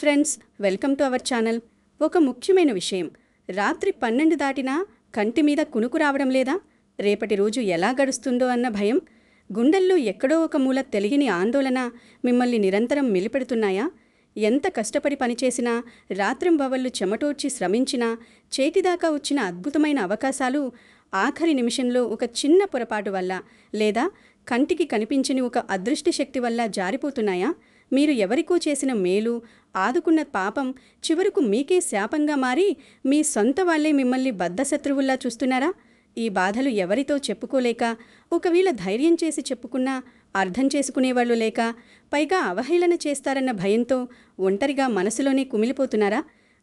Friends, welcome to our channel. ఒక ముఖ్యమైన విషయం, రాత్రి 12 దాటినా కంటి మీద కునుకు రావడం లేదా? రేపటి రోజు ఎలా గడుస్తుందో అన్న భయం, గుండెల్లో ఎక్కడో ఒక మూల తెలియని ఆందోళన మిమ్మల్ని నిరంతరం మెలిపెడుతున్నాయా? ఎంత కష్టపడి పనిచేసినా, రాత్రింబవళ్లు చెమటోడ్చి శ్రమించినా, చేతిదాకా వచ్చిన అద్భుతమైన అవకాశాలు ఆఖరి నిమిషంలో ఒక చిన్న పొరపాటు వల్ల లేదా కంటికి కనిపించని ఒక అదృష్ట శక్తి వల్ల జారిపోతున్నాయా? మీరు ఎవరికో చేసిన మేలు, ఆదుకున్న పాపం చివరకు మీకే శాపంగా మారి మీ సొంత వాళ్లే మిమ్మల్ని బద్ధశత్రువుల్లా చూస్తున్నారా? ఈ బాధలు ఎవరితో చెప్పుకోలేక, ఒకవేళ ధైర్యం చేసి చెప్పుకున్నా అర్థం చేసుకునేవాళ్లు లేక, పైగా అవహేళన చేస్తారన్న భయంతో ఒంటరిగా మనసులోనే కుమిలిపోతున్నారా?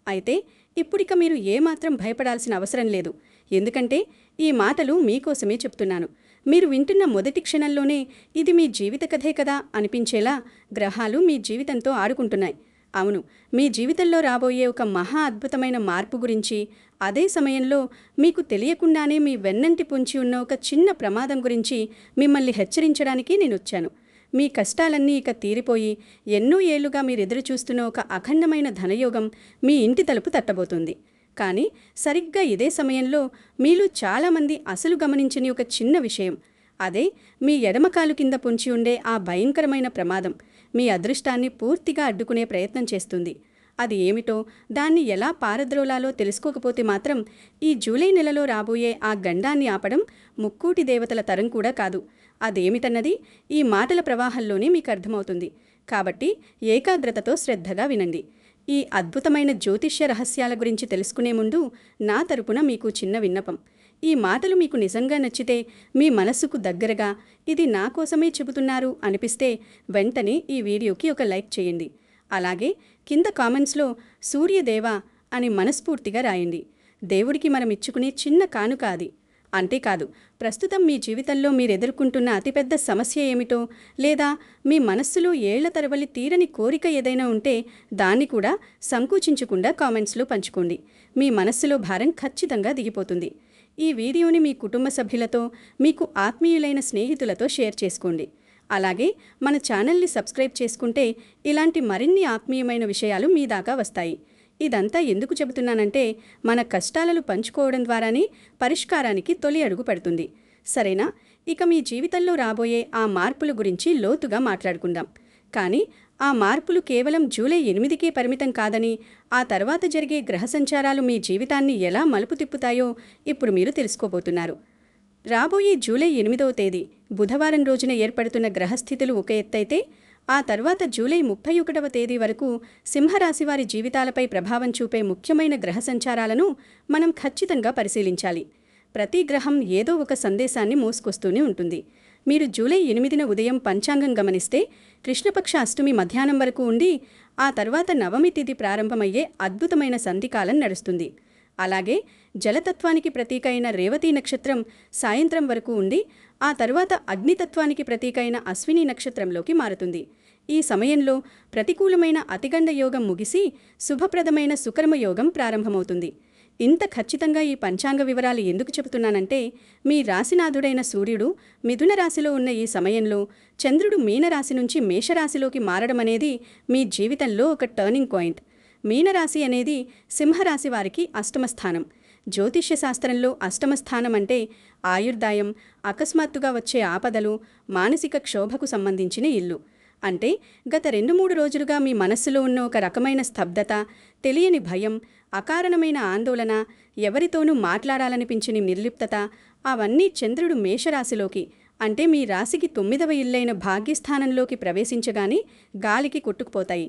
అయితే ఇప్పుడిక మీరు ఏమాత్రం భయపడాల్సిన అవసరం లేదు. ఎందుకంటే ఈ మాటలు మీకోసమే చెప్తున్నాను. మీరు వింటున్న మొదటి క్షణంలోనే ఇది మీ జీవిత కథే కదా అనిపించేలా గ్రహాలు మీ జీవితంతో ఆడుకుంటున్నాయి. అవును, మీ జీవితంలో రాబోయే ఒక మహా అద్భుతమైన మార్పు గురించి, అదే సమయంలో మీకు తెలియకుండానే మీ వెన్నంటి పొంచి ఉన్న ఒక చిన్న ప్రమాదం గురించి మిమ్మల్ని హెచ్చరించడానికి నేనొచ్చాను. మీ కష్టాలన్నీ ఇక తీరిపోయి ఎన్నో ఏళ్లుగా మీరెదురు చూస్తున్న ఒక అఖండమైన ధనయోగం మీ ఇంటి తలుపు తట్టబోతుంది. కానీ సరిగ్గా ఇదే సమయంలో మీలో చాలామంది అసలు గమనించని ఒక చిన్న విషయం, అదే మీ ఎడమకాలు కింద పొంచి ఉండే ఆ భయంకరమైన ప్రమాదం మీ అదృష్టాన్ని పూర్తిగా అడ్డుకునే ప్రయత్నం చేస్తుంది. అది ఏమిటో, దాన్ని ఎలా పారద్రోలాలో తెలుసుకోకపోతే మాత్రం ఈ జూలై నెలలో రాబోయే ఆ గండాన్ని ఆపడం ముక్కోటి దేవతల తరం కూడా కాదు. అదేమిటన్నది ఈ మాటల ప్రవాహంలోనే మీకు అర్థమవుతుంది. కాబట్టి ఏకాగ్రతతో శ్రద్ధగా వినండి. ఈ అద్భుతమైన జ్యోతిష్య రహస్యాల గురించి తెలుసుకునే ముందు నా తరపున మీకు చిన్న విన్నపం. ఈ మాటలు మీకు నిజంగా నచ్చితే, మీ మనస్సుకు దగ్గరగా ఇది నా కోసమే చెబుతున్నారు అనిపిస్తే వెంటనే ఈ వీడియోకి ఒక లైక్ చేయండి. అలాగే కింద కామెంట్స్లో సూర్యదేవా అని మనస్ఫూర్తిగా రాయండి. దేవుడికి మనం ఇచ్చుకునే చిన్న కానుక అది. అంతేకాదు, ప్రస్తుతం మీ జీవితంలో మీరెదుర్కొంటున్న అతిపెద్ద సమస్య ఏమిటో, లేదా మీ మనస్సులో ఏళ్ల తరబడి తీరని కోరిక ఏదైనా ఉంటే దాన్ని కూడా సంకోచించకుండా కామెంట్స్లో పంచుకోండి. మీ మనస్సులో భారం ఖచ్చితంగా దిగిపోతుంది. ఈ వీడియోని మీ కుటుంబ సభ్యులతో, మీకు ఆత్మీయులైన స్నేహితులతో షేర్ చేసుకోండి. అలాగే మన ఛానల్ని సబ్స్క్రైబ్ చేసుకుంటే ఇలాంటి మరిన్ని ఆత్మీయమైన విషయాలు మీ దాకా వస్తాయి. ఇదంతా ఎందుకు చెబుతున్నానంటే, మన కష్టాలను పంచుకోవడం ద్వారానే పరిష్కారానికి తొలి అడుగు పడుతుంది. సరేనా? ఇక మీ జీవితంలో రాబోయే ఆ మార్పుల గురించి లోతుగా మాట్లాడుకుందాం. కానీ ఆ మార్పులు కేవలం జూలై 8కే పరిమితం కాదని, ఆ తర్వాత జరిగే గ్రహ సంచారాలు మీ జీవితాన్ని ఎలా మలుపు తిప్పుతాయో ఇప్పుడు మీరు తెలుసుకోబోతున్నారు. రాబోయే జూలై 8వ తేదీ బుధవారం రోజున ఏర్పడుతున్న గ్రహస్థితులు ఒక ఎత్తైతే, ఆ తర్వాత జూలై 31వ తేదీ వరకు సింహరాశివారి జీవితాలపై ప్రభావం చూపే ముఖ్యమైన గ్రహ సంచారాలను మనం ఖచ్చితంగా పరిశీలించాలి. ప్రతి గ్రహం ఏదో ఒక సందేశాన్ని మోసుకొస్తూనే ఉంటుంది. మీరు జూలై 8న ఉదయం పంచాంగం గమనిస్తే కృష్ణపక్ష అష్టమి మధ్యాహ్నం వరకు ఉండి, ఆ తర్వాత నవమి తిథి ప్రారంభమయ్యే అద్భుతమైన సంధికాలం నడుస్తుంది. అలాగే జలతత్వానికి ప్రతీక అయిన రేవతి నక్షత్రం సాయంత్రం వరకు ఉండి, ఆ తర్వాత అగ్నితత్వానికి ప్రతీక అయిన అశ్విని నక్షత్రంలోకి మారుతుంది. ఈ సమయంలో ప్రతికూలమైన అతిగండ యోగం ముగిసి శుభప్రదమైన సుకర్మ యోగం ప్రారంభమవుతుంది. ఇంత ఖచ్చితంగా ఈ పంచాంగ వివరాలు ఎందుకు చెబుతున్నానంటే, మీ రాశినాథుడైన సూర్యుడు మిథున రాశిలో ఉన్న ఈ సమయంలో చంద్రుడు మీనరాశి నుంచి మేషరాశిలోకి మారడం అనేది మీ జీవితంలో ఒక టర్నింగ్ పాయింట్. మీనరాశి అనేది సింహరాశి వారికి అష్టమస్థానం. జ్యోతిష్య శాస్త్రంలో అష్టమస్థానం అంటే ఆయుర్దాయం, అకస్మాత్తుగా వచ్చే ఆపదలు, మానసిక క్షోభకు సంబంధించిన ఇల్లు. అంటే గత 2-3 రోజులుగా మీ మనస్సులో ఉన్న ఒక రకమైన స్తబ్దత, తెలియని భయం, అకారణమైన ఆందోళన, ఎవరితోనూ మాట్లాడాలనిపించని నిర్లిప్తత, అవన్నీ చంద్రుడు మేషరాశిలోకి అంటే మీ రాశికి 9వ ఇల్లైన భాగ్యస్థానంలోకి ప్రవేశించగానే గాలికి కొట్టుకుపోతాయి.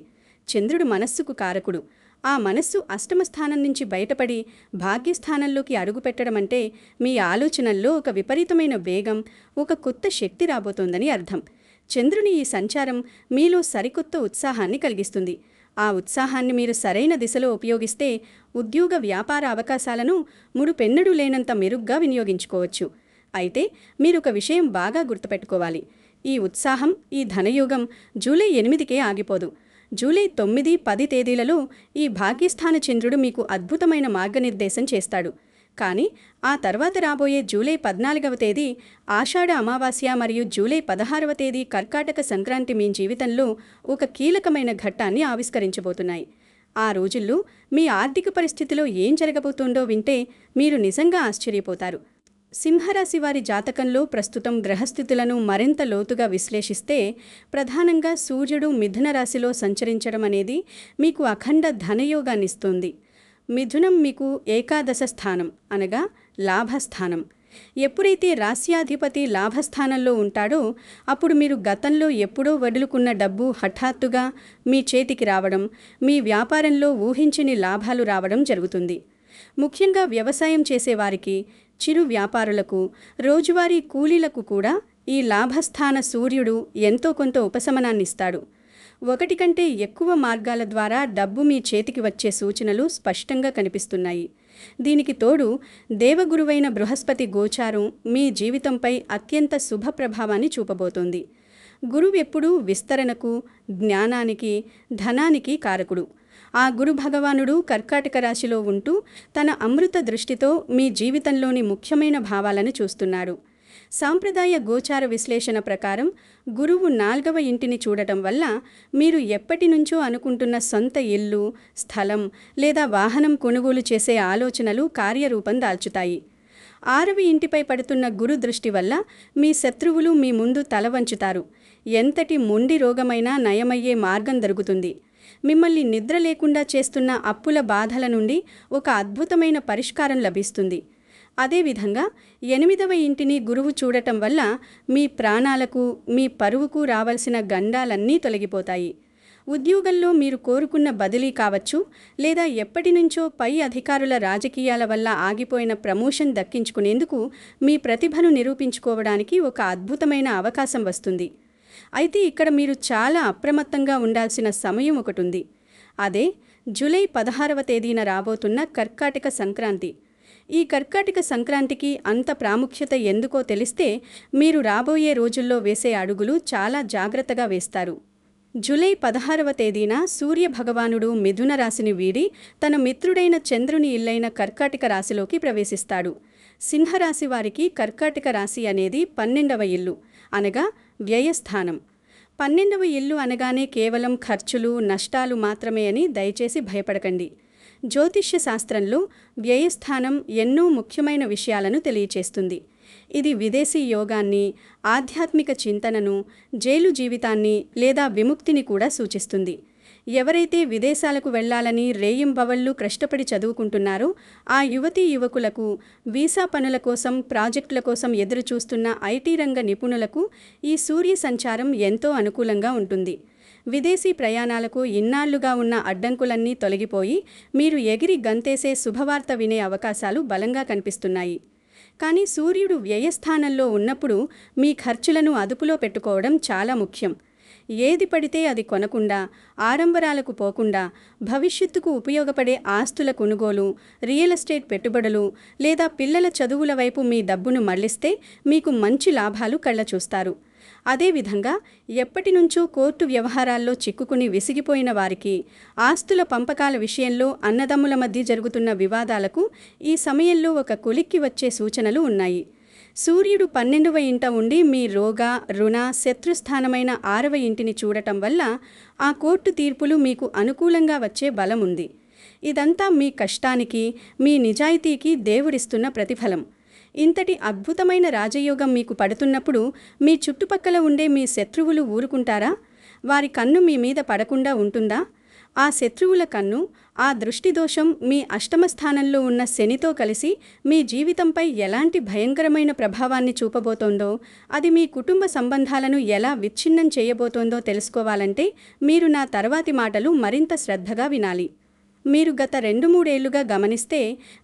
చంద్రుడు మనస్సుకు కారకుడు. ఆ మనస్సు అష్టమస్థానం నుంచి బయటపడి భాగ్యస్థానంలోకి అడుగుపెట్టడం అంటే మీ ఆలోచనల్లో ఒక విపరీతమైన వేగం, ఒక కొత్త శక్తి రాబోతోందని అర్థం. చంద్రుని ఈ సంచారం మీలో సరికొత్త ఉత్సాహాన్ని కలిగిస్తుంది. ఆ ఉత్సాహాన్ని మీరు సరైన దిశలో ఉపయోగిస్తే ఉద్యోగ వ్యాపార అవకాశాలను మునుపెన్నడూ లేనంత మెరుగ్గా వినియోగించుకోవచ్చు. అయితే మీరొక విషయం బాగా గుర్తుపెట్టుకోవాలి. ఈ ఉత్సాహం, ఈ ధనయోగం జూలై 8కే ఆగిపోదు. జూలై 9, 10 తేదీలలో ఈ భాగ్యస్థాన చంద్రుడు మీకు అద్భుతమైన మార్గనిర్దేశం చేస్తాడు. కానీ ఆ తర్వాత రాబోయే జూలై 14వ తేదీ ఆషాఢ అమావాస్య మరియు జూలై 16వ తేదీ కర్కాటక సంక్రాంతి మీ జీవితంలో ఒక కీలకమైన ఘట్టాన్ని ఆవిష్కరించబోతున్నాయి. ఆ రోజుల్లో మీ ఆర్థిక పరిస్థితిలో ఏం జరగబోతుందో వింటే మీరు నిజంగా ఆశ్చర్యపోతారు. సింహరాశి వారి జాతకంలో ప్రస్తుతం గ్రహస్థితులను మరింత లోతుగా విశ్లేషిస్తే ప్రధానంగా సూర్యుడు మిథున రాశిలో సంచరించడం అనేది మీకు అఖండ ధనయోగాన్నిస్తుంది. మిథునం మీకు ఏకాదశ స్థానం అనగా లాభస్థానం. ఎప్పుడైతే రాశ్యాధిపతి లాభస్థానంలో ఉంటాడో అప్పుడు మీరు గతంలో ఎప్పుడో వదులుకున్న డబ్బు హఠాత్తుగా మీ చేతికి రావడం, మీ వ్యాపారంలో ఊహించని లాభాలు రావడం జరుగుతుంది. ముఖ్యంగా వ్యవసాయం చేసేవారికి, చిరు వ్యాపారులకు, రోజువారీ కూలీలకు కూడా ఈ లాభస్థాన సూర్యుడు ఎంతో కొంత ఉపశమనాన్నిస్తాడు. ఒకటి కంటే ఎక్కువ మార్గాల ద్వారా డబ్బు మీ చేతికి వచ్చే సూచనలు స్పష్టంగా కనిపిస్తున్నాయి. దీనికి తోడు దేవగురువైన బృహస్పతి గోచారం మీ జీవితంపై అత్యంత శుభ ప్రభావాన్ని చూపబోతోంది. గురువు ఎప్పుడూ విస్తరణకు, జ్ఞానానికి, ధనానికి కారకుడు. ఆ గురు భగవానుడు కర్కాటక రాశిలో ఉంటూ తన అమృత దృష్టితో మీ జీవితంలోని ముఖ్యమైన భావాలను చూస్తున్నాడు. సాంప్రదాయ గోచార విశ్లేషణ ప్రకారం గురువు 4వ ఇంటిని చూడటం వల్ల మీరు ఎప్పటి నుంచో అనుకుంటున్న సొంత ఇల్లు, స్థలం లేదా వాహనం కొనుగోలు చేసే ఆలోచనలు కార్యరూపం దాల్చుతాయి. 6వ ఇంటిపై పడుతున్న గురు దృష్టి వల్ల మీ శత్రువులు మీ ముందు తల వంచుతారు. ఎంతటి మొండి రోగమైనా నయమయ్యే మార్గం దొరుకుతుంది. మిమ్మల్ని నిద్ర లేకుండా చేస్తున్న అప్పుల బాధల నుండి ఒక అద్భుతమైన పరిష్కారం లభిస్తుంది. అదేవిధంగా 8వ ఇంటిని గురువు చూడటం వల్ల మీ ప్రాణాలకు, మీ పరువుకు రావాల్సిన గండాలన్నీ తొలగిపోతాయి. ఉద్యోగంలో మీరు కోరుకున్న బదిలీ కావచ్చు, లేదా ఎప్పటి నుంచో పై అధికారుల రాజకీయాల వల్ల ఆగిపోయిన ప్రమోషన్ దక్కించుకునేందుకు మీ ప్రతిభను నిరూపించుకోవడానికి ఒక అద్భుతమైన అవకాశం వస్తుంది. అయితే ఇక్కడ మీరు చాలా అప్రమత్తంగా ఉండాల్సిన సమయం ఒకటుంది. అదే జూలై 16వ తేదీన రాబోతున్న కర్కాటక సంక్రాంతి. ఈ కర్కాటక సంక్రాంతికి అంత ప్రాముఖ్యత ఎందుకో తెలిస్తే మీరు రాబోయే రోజుల్లో వేసే అడుగులు చాలా జాగ్రత్తగా వేస్తారు. జూలై 16వ తేదీన సూర్య భగవానుడు మిథున రాశిని వీడి తన మిత్రుడైన చంద్రుని ఇల్లైన కర్కాటక రాశిలోకి ప్రవేశిస్తాడు. సింహరాశి వారికి కర్కాటక రాశి అనేది 12వ ఇల్లు అనగా వ్యయస్థానం. 12వ ఇల్లు అనగానే కేవలం ఖర్చులు, నష్టాలు మాత్రమే అని దయచేసి భయపడకండి. జ్యోతిష్య శాస్త్రంలో వ్యయస్థానం ఎన్నో ముఖ్యమైన విషయాలను తెలియచేస్తుంది. ఇది విదేశీ యోగాన్ని, ఆధ్యాత్మిక చింతనను, జైలు జీవితాన్ని లేదా విముక్తిని కూడా సూచిస్తుంది. ఎవరైతే విదేశాలకు వెళ్లాలని రేయింబవళ్లు కష్టపడి చదువుకుంటున్నారో ఆ యువతీ యువకులకు, వీసా పనుల కోసం, ప్రాజెక్టుల కోసం ఎదురు చూస్తున్న ఐటీ రంగ నిపుణులకు ఈ సూర్య సంచారం ఎంతో అనుకూలంగా ఉంటుంది. విదేశీ ప్రయాణాలకు ఇన్నాళ్లుగా ఉన్న అడ్డంకులన్నీ తొలగిపోయి మీరు ఎగిరి గంతేసే శుభవార్త వినే అవకాశాలు బలంగా కనిపిస్తున్నాయి. కానీ సూర్యుడు వ్యయస్థానంలో ఉన్నప్పుడు మీ ఖర్చులను అదుపులో పెట్టుకోవడం చాలా ముఖ్యం. ఏది పడితే అది కొనకుండా, ఆడంబరాలకు పోకుండా, భవిష్యత్తుకు ఉపయోగపడే ఆస్తుల కొనుగోలు, రియల్ ఎస్టేట్ పెట్టుబడులు లేదా పిల్లల చదువుల వైపు మీ డబ్బును మళ్లిస్తే మీకు మంచి లాభాలు కళ్ళ చూస్తారు. అదేవిధంగా ఎప్పటి నుంచో కోర్టు వ్యవహారాల్లో చిక్కుకుని విసిగిపోయిన వారికి, ఆస్తుల పంపకాల విషయంలో అన్నదమ్ముల మధ్య జరుగుతున్న వివాదాలకు ఈ సమయంలో ఒక కొలిక్కి వచ్చే సూచనలు ఉన్నాయి. సూర్యుడు 12వ ఇంట ఉండి మీ రోగ, రుణ, శత్రుస్థానమైన 6వ ఇంటిని చూడటం వల్ల ఆ కోర్టు తీర్పులు మీకు అనుకూలంగా వచ్చే బలం ఉంది. ఇదంతా మీ కష్టానికి, మీ నిజాయితీకి దేవుడిస్తున్న ప్రతిఫలం. ఇంతటి అద్భుతమైన రాజయోగం మీకు పడుతున్నప్పుడు మీ చుట్టుపక్కల ఉండే మీ శత్రువులు ఊరుకుంటారా? వారి కన్ను మీ మీద పడకుండా ఉంటుందా? ఆ శత్రువుల కన్ను, ఆ దృష్టి దోషం మీ అష్టమ స్థానంలో ఉన్న శనితో కలిసి మీ జీవితంపై ఎలాంటి భయంకరమైన ప్రభావాన్ని చూపబోతోందో, అది మీ కుటుంబ సంబంధాలను ఎలా విచ్ఛిన్నం చేయబోతోందో తెలుసుకోవాలంటే మీరు నా తర్వాతి మాటలు మరింత శ్రద్ధగా వినాలి. మీరు గత 2-3 ఏళ్లుగా గమనిస్తే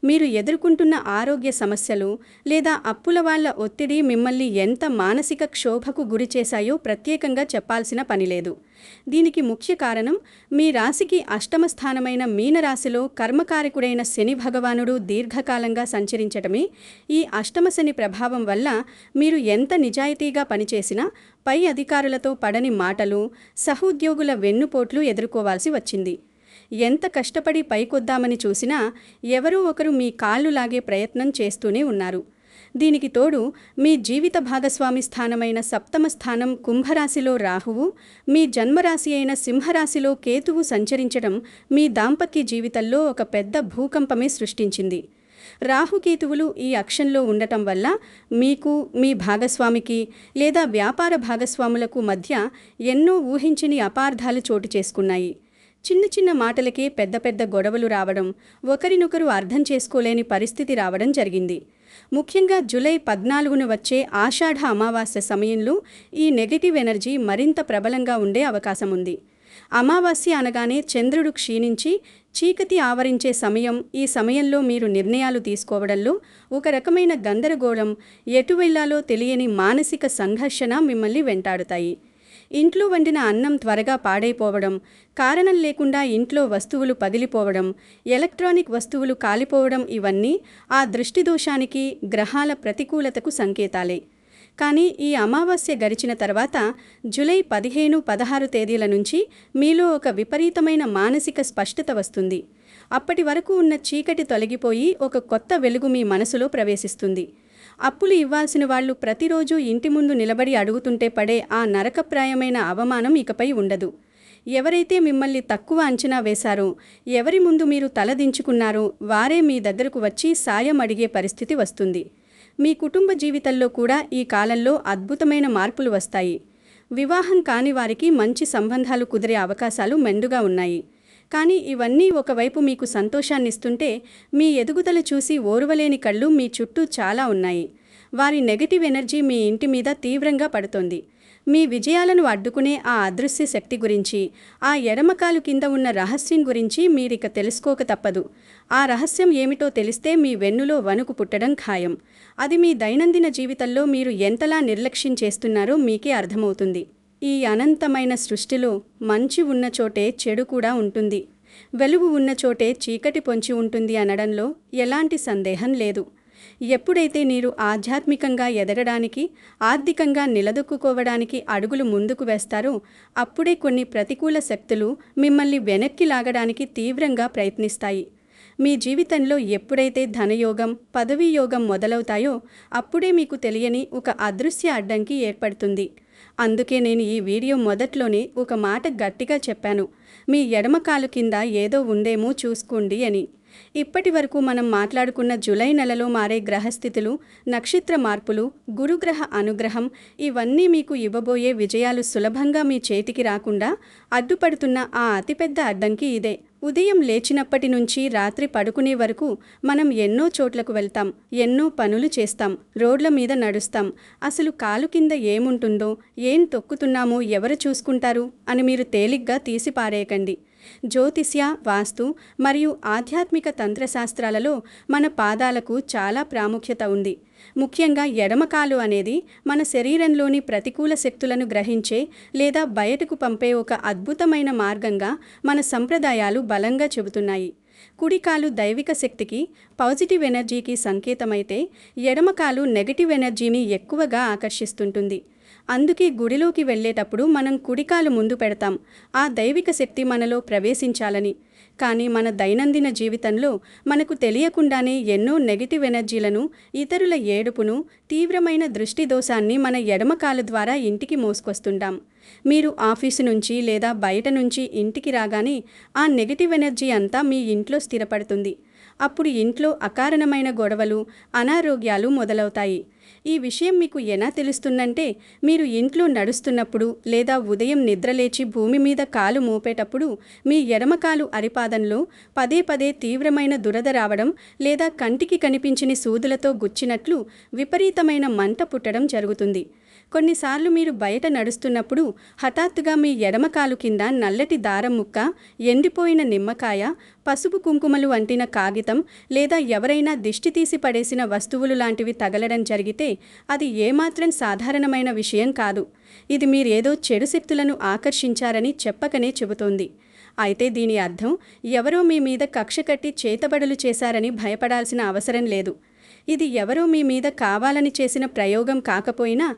మీరు ఎదుర్కొంటున్న ఆరోగ్య సమస్యలు లేదా అప్పుల వాళ్ళ ఒత్తిడి మిమ్మల్ని ఎంత మానసిక క్షోభకు గురి చేశాయో ప్రత్యేకంగా చెప్పాల్సిన పనిలేదు. దీనికి ముఖ్య కారణం మీ రాశికి అష్టమ స్థానమైన మీనరాశిలో కర్మకారకుడైన శని భగవానుడు దీర్ఘకాలంగా సంచరించటమే. ఈ అష్టమ శని ప్రభావం వల్ల మీరు ఎంత నిజాయితీగా పనిచేసినా పై అధికారులతో పడని మాటలు, సహోద్యోగుల వెన్నుపోట్లు ఎదుర్కోవాల్సి వచ్చింది. ఎంత కష్టపడి పైకొద్దామని చూసినా ఎవరో ఒకరు మీ కాళ్ళు లాగే ప్రయత్నం చేస్తూనే ఉన్నారు. దీనికి తోడు మీ జీవిత భాగస్వామి స్థానమైన సప్తమ స్థానం కుంభరాశిలో రాహువు, మీ జన్మరాశి అయిన సింహరాశిలో కేతువు సంచరించడం మీ దాంపత్య జీవితంలో ఒక పెద్ద భూకంపమే సృష్టించింది. రాహుకేతువులు ఈ అక్షంలో ఉండటం వల్ల మీకు, మీ భాగస్వామికి లేదా వ్యాపార భాగస్వాములకు మధ్య ఎన్నో ఊహించని అపార్థాలు చోటు చేసుకున్నాయి. చిన్న చిన్న మాటలకే పెద్ద పెద్ద గొడవలు రావడం, ఒకరినొకరు అర్థం చేసుకోలేని పరిస్థితి రావడం జరిగింది. ముఖ్యంగా జూలై 14న వచ్చే ఆషాఢ అమావాస్య సమయంలో ఈ నెగటివ్ ఎనర్జీ మరింత ప్రబలంగా ఉండే అవకాశం ఉంది. అమావాస్య అనగానే చంద్రుడు క్షీణించి చీకటి ఆవరించే సమయం. ఈ సమయంలో మీరు నిర్ణయాలు తీసుకోవడంలో ఒక రకమైన గందరగోళం, ఎటు వెళ్లాలో తెలియని మానసిక సంఘర్షణ మిమ్మల్ని వెంటాడుతాయి. ఇంట్లో వండిన అన్నం త్వరగా పాడైపోవడం, కారణం లేకుండా ఇంట్లో వస్తువులు పగిలిపోవడం, ఎలక్ట్రానిక్ వస్తువులు కాలిపోవడం ఇవన్నీ ఆ దృష్టిదోషానికి, గ్రహాల ప్రతికూలతకు సంకేతాలే. కానీ ఈ అమావాస్య గడిచిన తర్వాత జూలై 15, 16 తేదీల నుంచి మీలో ఒక విపరీతమైన మానసిక స్పష్టత వస్తుంది. అప్పటి వరకు ఉన్న చీకటి తొలగిపోయి ఒక కొత్త వెలుగు మీ మనసులో ప్రవేశిస్తుంది. అప్పులు ఇవ్వాల్సిన వాళ్ళు ప్రతిరోజు ఇంటి ముందు నిలబడి అడుగుతుంటే పడే ఆ నరకప్రాయమైన అవమానం ఇకపై ఉండదు. ఎవరైతే మిమ్మల్ని తక్కువ అంచనా వేశారో, ఎవరి ముందు మీరు తలదించుకున్నారో వారే మీ దగ్గరకు వచ్చి సాయం అడిగే పరిస్థితి వస్తుంది. మీ కుటుంబ జీవితంలో కూడా ఈ కాలంలో అద్భుతమైన మార్పులు వస్తాయి. వివాహం కాని వారికి మంచి సంబంధాలు కుదిరే అవకాశాలు మెండుగా ఉన్నాయి. కానీ ఇవన్నీ ఒకవైపు మీకు సంతోషాన్నిస్తుంటే, మీ ఎదుగుదల చూసి ఓర్వలేని కళ్ళు మీ చుట్టూ చాలా ఉన్నాయి. వారి నెగటివ్ ఎనర్జీ మీ ఇంటి మీద తీవ్రంగా పడుతోంది. మీ విజయాలను అడ్డుకునే ఆ అదృశ్య శక్తి గురించి, ఆ ఎడమకాలు కింద ఉన్న రహస్యం గురించి మీరిక తెలుసుకోక తప్పదు. ఆ రహస్యం ఏమిటో తెలిస్తే మీ వెన్నులో వణుకు పుట్టడం ఖాయం. అది మీ దైనందిన జీవితంలో మీరు ఎంతలా నిర్లక్ష్యం చేస్తున్నారో మీకే అర్థమవుతుంది. ఈ అనంతమైన సృష్టిలో మంచి ఉన్న చోటే చెడు కూడా ఉంటుంది, వెలుగు ఉన్న చోటే చీకటి పొంచి ఉంటుంది అనడంలో ఎలాంటి సందేహం లేదు. ఎప్పుడైతే మీరు ఆధ్యాత్మికంగా ఎదగడానికి, ఆర్థికంగా నిలదొక్కుకోవడానికి అడుగులు ముందుకు వేస్తారో అప్పుడే కొన్ని ప్రతికూల శక్తులు మిమ్మల్ని వెనక్కి లాగడానికి తీవ్రంగా ప్రయత్నిస్తాయి. మీ జీవితంలో ఎప్పుడైతే ధనయోగం, పదవీ యోగం మొదలవుతాయో అప్పుడే మీకు తెలియని ఒక అదృశ్య అడ్డంకి ఏర్పడుతుంది. అందుకే నేను ఈ వీడియో మొదట్లోనే ఒక మాట గట్టిగా చెప్పాను, మీ ఎడమకాలు కింద ఏదో ఉందేమో చూసుకోండి అని. ఇప్పటి వరకు మనం మాట్లాడుకున్న జూలై నెలలో మారే గ్రహస్థితులు, నక్షత్ర మార్పులు, గురుగ్రహ అనుగ్రహం ఇవన్నీ మీకు ఇవ్వబోయే విజయాలు సులభంగా మీ చేతికి రాకుండా అడ్డుపడుతున్న ఆ అతిపెద్ద అడ్డంకి ఇదే. ఉదయం లేచినప్పటి నుంచి రాత్రి పడుకునే వరకు మనం ఎన్నో చోట్లకు వెళ్తాం, ఎన్నో పనులు చేస్తాం, రోడ్ల మీద నడుస్తాం. అసలు కాలు కింద ఏముంటుందో, ఏం తొక్కుతున్నామో ఎవరు చూసుకుంటారు అని మీరు తేలిగ్గా తీసిపారేయకండి. జ్యోతిష్య, వాస్తు మరియు ఆధ్యాత్మిక తంత్రశాస్త్రాలలో మన పాదాలకు చాలా ప్రాముఖ్యత ఉంది. ముఖ్యంగా ఎడమకాలు అనేది మన శరీరంలోని ప్రతికూల శక్తులను గ్రహించే లేదా బయటకు పంపే ఒక అద్భుతమైన మార్గంగా మన సంప్రదాయాలు బలంగా చెబుతున్నాయి. కుడికాలు దైవిక శక్తికి, పాజిటివ్ ఎనర్జీకి సంకేతమైతే ఎడమకాలు నెగటివ్ ఎనర్జీని ఎక్కువగా ఆకర్షిస్తుంటుంది. అందుకే గుడిలోకి వెళ్ళేటప్పుడు మనం కుడికాలు ముందు పెడతాం, ఆ దైవిక శక్తి మనలో ప్రవేశించాలని. కానీ మన దైనందిన జీవితంలో మనకు తెలియకుండానే ఎన్నో నెగటివ్ ఎనర్జీలను, ఇతరుల ఏడుపును, తీవ్రమైన దృష్టి దోషాన్ని మన ఎడమకాలు ద్వారా ఇంటికి మోసుకొస్తుంటాం. మీరు ఆఫీసు నుంచి లేదా బయట నుంచి ఇంటికి రాగానే ఆ నెగటివ్ ఎనర్జీ అంతా మీ ఇంట్లో స్థిరపడుతుంది. అప్పుడు ఇంట్లో అకారణమైన గొడవలు, అనారోగ్యాలు మొదలవుతాయి. ఈ విషయం మీకు ఎలా తెలుస్తుందంటే, మీరు ఇంట్లో నడుస్తున్నప్పుడు లేదా ఉదయం నిద్రలేచి భూమి మీద కాలు మోపేటప్పుడు మీ ఎడమకాలు అరిపాదంలో పదే పదే తీవ్రమైన దురద రావడం లేదా కంటికి కనిపించని సూదులతో గుచ్చినట్లు విపరీతమైన మంట పుట్టడం జరుగుతుంది. కొన్నిసార్లు మీరు బయట నడుస్తున్నప్పుడు హఠాత్తుగా మీ ఎడమకాలు కింద నల్లటి దారం ముక్క, ఎండిపోయిన నిమ్మకాయ, పసుపు కుంకుమలు అంటిన కాగితం లేదా ఎవరైనా దిష్టి తీసి పడేసిన వస్తువులు లాంటివి తగలడం జరిగితే అది ఏమాత్రం సాధారణమైన విషయం కాదు. ఇది మీరేదో చెడు శక్తులను ఆకర్షించారని చెప్పకనే చెబుతోంది. అయితే దీని అర్థం ఎవరో మీ మీద కక్ష కట్టి చేతబడులు చేశారని భయపడాల్సిన అవసరం లేదు. ఇది ఎవరో మీ మీద కావాలని చేసిన ప్రయోగం కాకపోయినా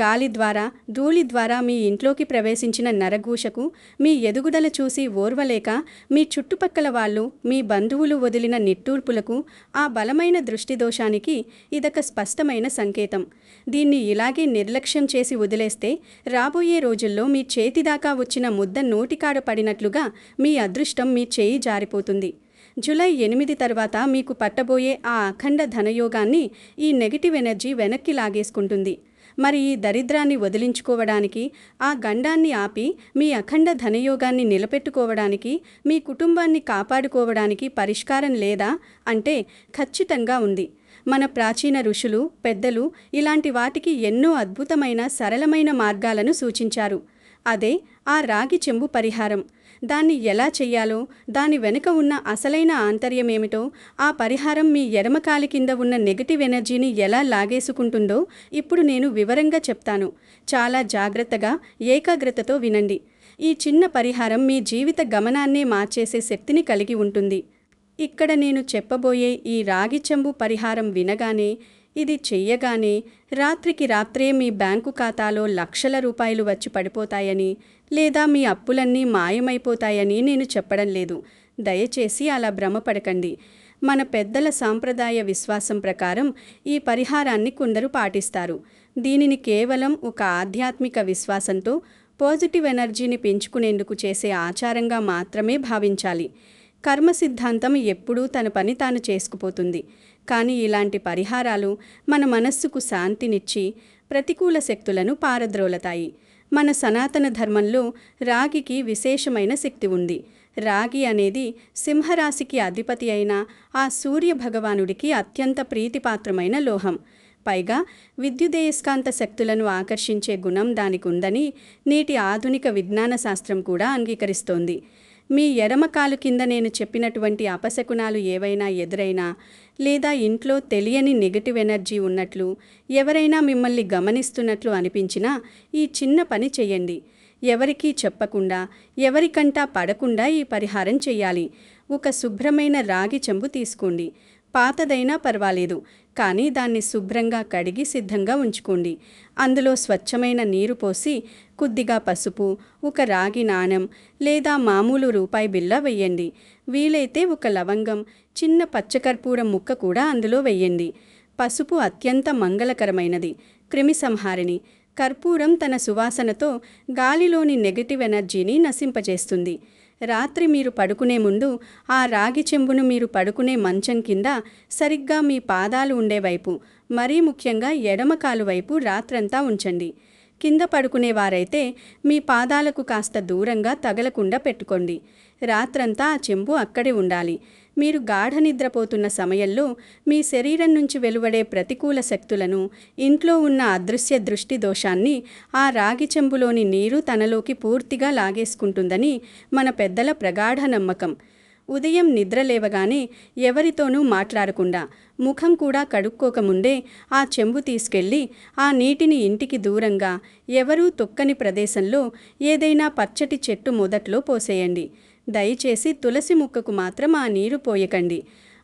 గాలి ద్వారా, ధూళి ద్వారా మీ ఇంట్లోకి ప్రవేశించిన నరఘోషకు మీ ఎదుగుదల చూసి ఓర్వలేక మీ చుట్టుపక్కల వాళ్ళు, మీ బంధువులు వదిలిన నిట్టూర్పులకు, ఆ బలమైన దృష్టిదోషానికి ఇదొక స్పష్టమైన సంకేతం. దీన్ని ఇలాగే నిర్లక్ష్యం చేసి వదిలేస్తే రాబోయే రోజుల్లో మీ చేతిదాకా వచ్చిన ముద్ద నోటికాడ పడినట్లుగా మీ అదృష్టం మీ చేయి జారిపోతుంది. జూలై 8 తర్వాత మీకు పట్టబోయే ఆ అఖండ ధనయోగాన్ని ఈ నెగిటివ్ ఎనర్జీ వెనక్కి లాగేసుకుంటుంది. మరి ఈ దరిద్రాన్ని వదిలించుకోవడానికి, ఆ గండాన్ని ఆపి మీ అఖండ ధనయోగాన్ని నిలబెట్టుకోవడానికి, మీ కుటుంబాన్ని కాపాడుకోవడానికి పరిష్కారం లేదా అంటే ఖచ్చితంగా ఉంది. మన ప్రాచీన ఋషులు, పెద్దలు ఇలాంటి వాటికి ఎన్నో అద్భుతమైన సరళమైన మార్గాలను సూచించారు. అదే ఆ రాగి చెంబు పరిహారం. దాన్ని ఎలా చెయ్యాలో, దాని వెనుక ఉన్న అసలైన ఆంతర్యమేమిటో, ఆ పరిహారం మీ ఎడమకాలి కింద ఉన్న నెగటివ్ ఎనర్జీని ఎలా లాగేసుకుంటుందో ఇప్పుడు నేను వివరంగా చెప్తాను. చాలా జాగ్రత్తగా, ఏకాగ్రతతో వినండి. ఈ చిన్న పరిహారం మీ జీవిత గమనాన్నే మార్చేసే శక్తిని కలిగి ఉంటుంది. ఇక్కడ నేను చెప్పబోయే ఈ రాగి చెంబు పరిహారం వినగానే, ఇది చెయ్యగానే రాత్రికి రాత్రే మీ బ్యాంకు ఖాతాలో లక్షల రూపాయలు వచ్చి పడిపోతాయని, లేదా మీ అప్పులన్నీ మాయమైపోతాయని నేను చెప్పడం లేదు. దయచేసి అలా భ్రమపడకండి. మన పెద్దల సాంప్రదాయ విశ్వాసం ప్రకారం ఈ పరిహారాన్ని కొందరు పాటిస్తారు. దీనిని కేవలం ఒక ఆధ్యాత్మిక విశ్వాసంతో, పాజిటివ్ ఎనర్జీని పెంచుకునేందుకు చేసే ఆచారంగా మాత్రమే భావించాలి. కర్మ సిద్ధాంతం ఎప్పుడూ తన పని తాను చేసుకుపోతుంది. కానీ ఇలాంటి పరిహారాలు మన మనస్సుకు శాంతినిచ్చి ప్రతికూల శక్తులను పారద్రోలతాయి. మన సనాతన ధర్మంలో రాగికి విశేషమైన శక్తి ఉంది. రాగి అనేది సింహరాశికి అధిపతి అయిన ఆ సూర్య భగవానుడికి అత్యంత ప్రీతిపాత్రమైన లోహం. పైగా విద్యుదయస్కాంత శక్తులను ఆకర్షించే గుణం దానికి ఉందని నేటి ఆధునిక విజ్ఞాన శాస్త్రం కూడా అంగీకరిస్తోంది. మీ ఎడమకాలు కింద నేను చెప్పినటువంటి అపశకునాలు ఏవైనా ఎదురైనా, లేదా ఇంట్లో తెలియని నెగటివ్ ఎనర్జీ ఉన్నట్లు, ఎవరైనా మిమ్మల్ని గమనిస్తున్నట్లు అనిపించినా ఈ చిన్న పని చెయ్యండి. ఎవరికీ చెప్పకుండా, ఎవరికంటా పడకుండా ఈ పరిహారం చెయ్యాలి. ఒక శుభ్రమైన రాగి చెంబు తీసుకోండి. పాతదైనా పర్వాలేదు, కానీ దాన్ని శుభ్రంగా కడిగి సిద్ధంగా ఉంచుకోండి. అందులో స్వచ్ఛమైన నీరు పోసి కొద్దిగా పసుపు, ఒక రాగి నాణెం లేదా మామూలు రూపాయి బిళ్ళ వెయ్యండి. వీలైతే ఒక లవంగం, చిన్న పచ్చకర్పూరం ముక్క కూడా అందులో వెయ్యండి. పసుపు అత్యంత మంగళకరమైనది, క్రిమి సంహారిణి. కర్పూరం తన సువాసనతో గాలిలోని నెగటివ్ ఎనర్జీని నశింపజేస్తుంది. రాత్రి మీరు పడుకునే ముందు ఆ రాగి చెంబును మీరు పడుకునే మంచం కింద సరిగ్గా మీ పాదాలు ఉండేవైపు, మరీ ముఖ్యంగా ఎడమ కాలు వైపు రాత్రంతా ఉంచండి. కింద పడుకునేవారైతే మీ పాదాలకు కాస్త దూరంగా తగలకుండా పెట్టుకోండి. రాత్రంతా ఆ చెంబు అక్కడే ఉండాలి. మీరు గాఢ నిద్రపోతున్న సమయంలో మీ శరీరం నుంచి వెలువడే ప్రతికూల శక్తులను, ఇంట్లో ఉన్న అదృశ్య దృష్టి దోషాన్ని ఆ రాగి చెంబులోని నీరు తనలోకి పూర్తిగా లాగేసుకుంటుందని మన పెద్దల ప్రగాఢ నమ్మకం. ఉదయం నిద్ర లేవగానే ఎవరితోనూ మాట్లాడకుండా, ముఖం కూడా కడుక్కోకముందే ఆ చెంబు తీసుకెళ్ళి ఆ నీటిని ఇంటికి దూరంగా, ఎవరూ తొక్కని ప్రదేశంలో ఏదైనా పచ్చటి చెట్టు మొదట్లో పోసేయండి. దయచేసి తులసి ముక్కకు మాత్రం ఆ నీరు పోయకండి.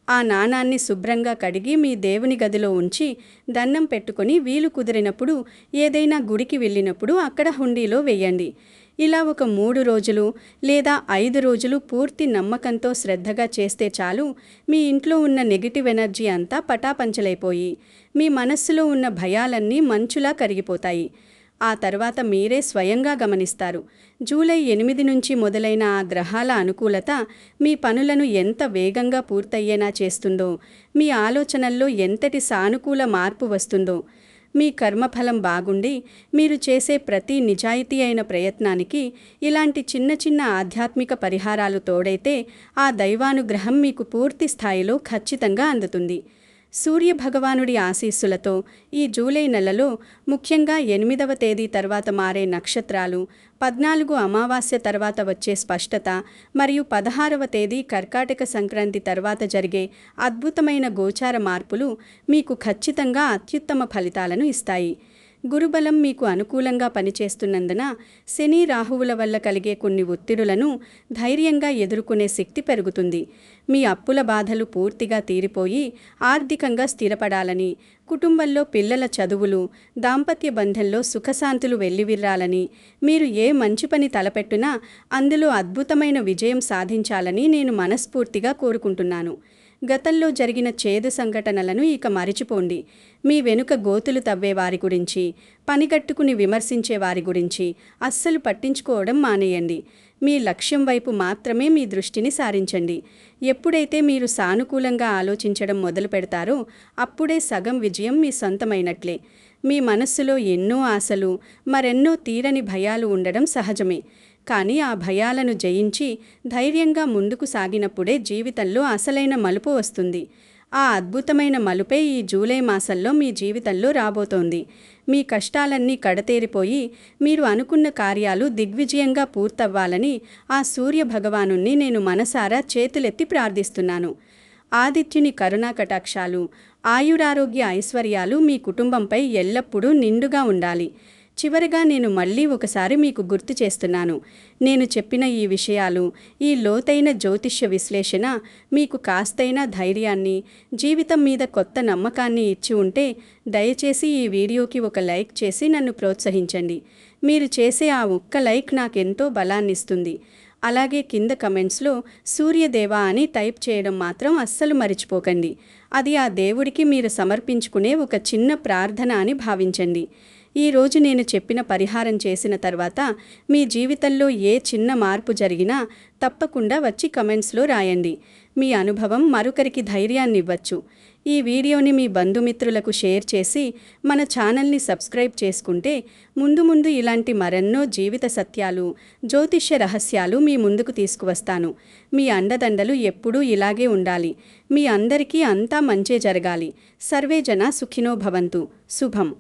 ఆ నాణాన్ని శుభ్రంగా కడిగి మీ దేవుని గదిలో ఉంచి దండం పెట్టుకొని వీలు కుదిరినప్పుడు ఏదైనా గుడికి వెళ్ళినప్పుడు అక్కడ హుండీలో వెయ్యండి. ఇలా ఒక 3 రోజులు లేదా 5 రోజులు పూర్తి నమ్మకంతో శ్రద్ధగా చేస్తే చాలు. మీ ఇంట్లో ఉన్న నెగిటివ్ ఎనర్జీ అంతా పటాపంచలైపోయి మీ మనస్సులో ఉన్న భయాలన్నీ మంచులా కరిగిపోతాయి. ఆ తర్వాత మీరే స్వయంగా గమనిస్తారు. జూలై 8 నుంచి మొదలైన ఆ గ్రహాల అనుకూలత మీ పనులను ఎంత వేగంగా పూర్తయ్యేలా చేస్తుందో, మీ ఆలోచనల్లో ఎంతటి సానుకూల మార్పు వస్తుందో. మీ కర్మఫలం బాగుండి మీరు చేసే ప్రతి నిజాయితీ అయిన ప్రయత్నానికి ఇలాంటి చిన్న చిన్న ఆధ్యాత్మిక పరిహారాలు తోడైతే ఆ దైవానుగ్రహం మీకు పూర్తి స్థాయిలో ఖచ్చితంగా అందుతుంది. సూర్యభగవానుడి ఆశీస్సులతో ఈ జూలై నెలలో ముఖ్యంగా 8వ తేదీ తర్వాత మారే నక్షత్రాలు, 14 అమావాస్య తర్వాత వచ్చే స్పష్టత మరియు 16వ తేదీ కర్కాటక సంక్రాంతి తర్వాత జరిగే అద్భుతమైన గోచార మార్పులు మీకు ఖచ్చితంగా అత్యుత్తమ ఫలితాలను ఇస్తాయి. గురుబలం మీకు అనుకూలంగా పనిచేస్తున్నందున శని రాహువుల వల్ల కలిగే కొన్ని ఒత్తిడులను ధైర్యంగా ఎదుర్కొనే శక్తి పెరుగుతుంది. మీ అప్పుల బాధలు పూర్తిగా తీరిపోయి ఆర్థికంగా స్థిరపడాలని, కుటుంబంలో పిల్లల చదువులు, దాంపత్య బంధంలో సుఖశాంతులు వెల్లివిర్రాలని, మీరు ఏ మంచి పని తలపెట్టినా అందులో అద్భుతమైన విజయం సాధించాలని నేను మనస్ఫూర్తిగా కోరుకుంటున్నాను. గతంలో జరిగిన చేదు సంఘటనలను ఇక మరిచిపోండి. మీ వెనుక గోతులు తవ్వే వారి గురించి, పనిగట్టుకుని విమర్శించే వారి గురించి అస్సలు పట్టించుకోవడం మానేయండి. మీ లక్ష్యం వైపు మాత్రమే మీ దృష్టిని సారించండి. ఎప్పుడైతే మీరు సానుకూలంగా ఆలోచించడం మొదలు పెడతారో అప్పుడే సగం విజయం మీ సొంతమైనట్లే. మీ మనస్సులో ఎన్నో ఆశలు, మరెన్నో తీరని భయాలు ఉండడం సహజమే. కానీ ఆ భయాలను జయించి ధైర్యంగా ముందుకు సాగినప్పుడే జీవితంలో అసలైన మలుపు వస్తుంది. ఆ అద్భుతమైన మలుపే ఈ జూలై మాసంలో మీ జీవితంలో రాబోతోంది. మీ కష్టాలన్నీ కడతేరిపోయి మీరు అనుకున్న కార్యాలు దిగ్విజయంగా పూర్తవ్వాలని ఆ సూర్య భగవానుణ్ణి నేను మనసారా చేతులెత్తి ప్రార్థిస్తున్నాను. ఆదిత్యుని కరుణా కటాక్షాలు, ఆయురారోగ్య ఐశ్వర్యాలు మీ కుటుంబంపై ఎల్లప్పుడూ నిండుగా ఉండాలి. చివరగా నేను మళ్ళీ ఒకసారి మీకు గుర్తు చేస్తున్నాను. నేను చెప్పిన ఈ విషయాలు, ఈ లోతైన జ్యోతిష్య విశ్లేషణ మీకు కాస్తైనా ధైర్యాన్ని, జీవితం మీద కొత్త నమ్మకాన్ని ఇచ్చి ఉంటే దయచేసి ఈ వీడియోకి ఒక లైక్ చేసి నన్ను ప్రోత్సహించండి. మీరు చేసే ఆ ఒక్క లైక్ నాకెంతో బలాన్నిస్తుంది. అలాగే కింద కమెంట్స్లో సూర్యదేవా అని టైప్ చేయడం మాత్రం అస్సలు మరిచిపోకండి. అది ఆ దేవుడికి మీరు సమర్పించుకునే ఒక చిన్న ప్రార్థన అని భావించండి. ఈరోజు నేను చెప్పిన పరిహారం చేసిన తర్వాత మీ జీవితంలో ఏ చిన్న మార్పు జరిగినా తప్పకుండా వచ్చి కమెంట్స్లో రాయండి. మీ అనుభవం మరొకరికి ధైర్యాన్ని ఇవ్వచ్చు. ఈ వీడియోని మీ బంధుమిత్రులకు షేర్ చేసి మన ఛానల్ని సబ్స్క్రైబ్ చేసుకుంటే ముందు ఇలాంటి మరెన్నో జీవిత సత్యాలు, జ్యోతిష్య రహస్యాలు మీ ముందుకు తీసుకువస్తాను. మీ అండదండలు ఎప్పుడూ ఇలాగే ఉండాలి. మీ అందరికీ అంతా మంచే జరగాలి. సర్వే జన సుఖినో భవంతు. శుభం.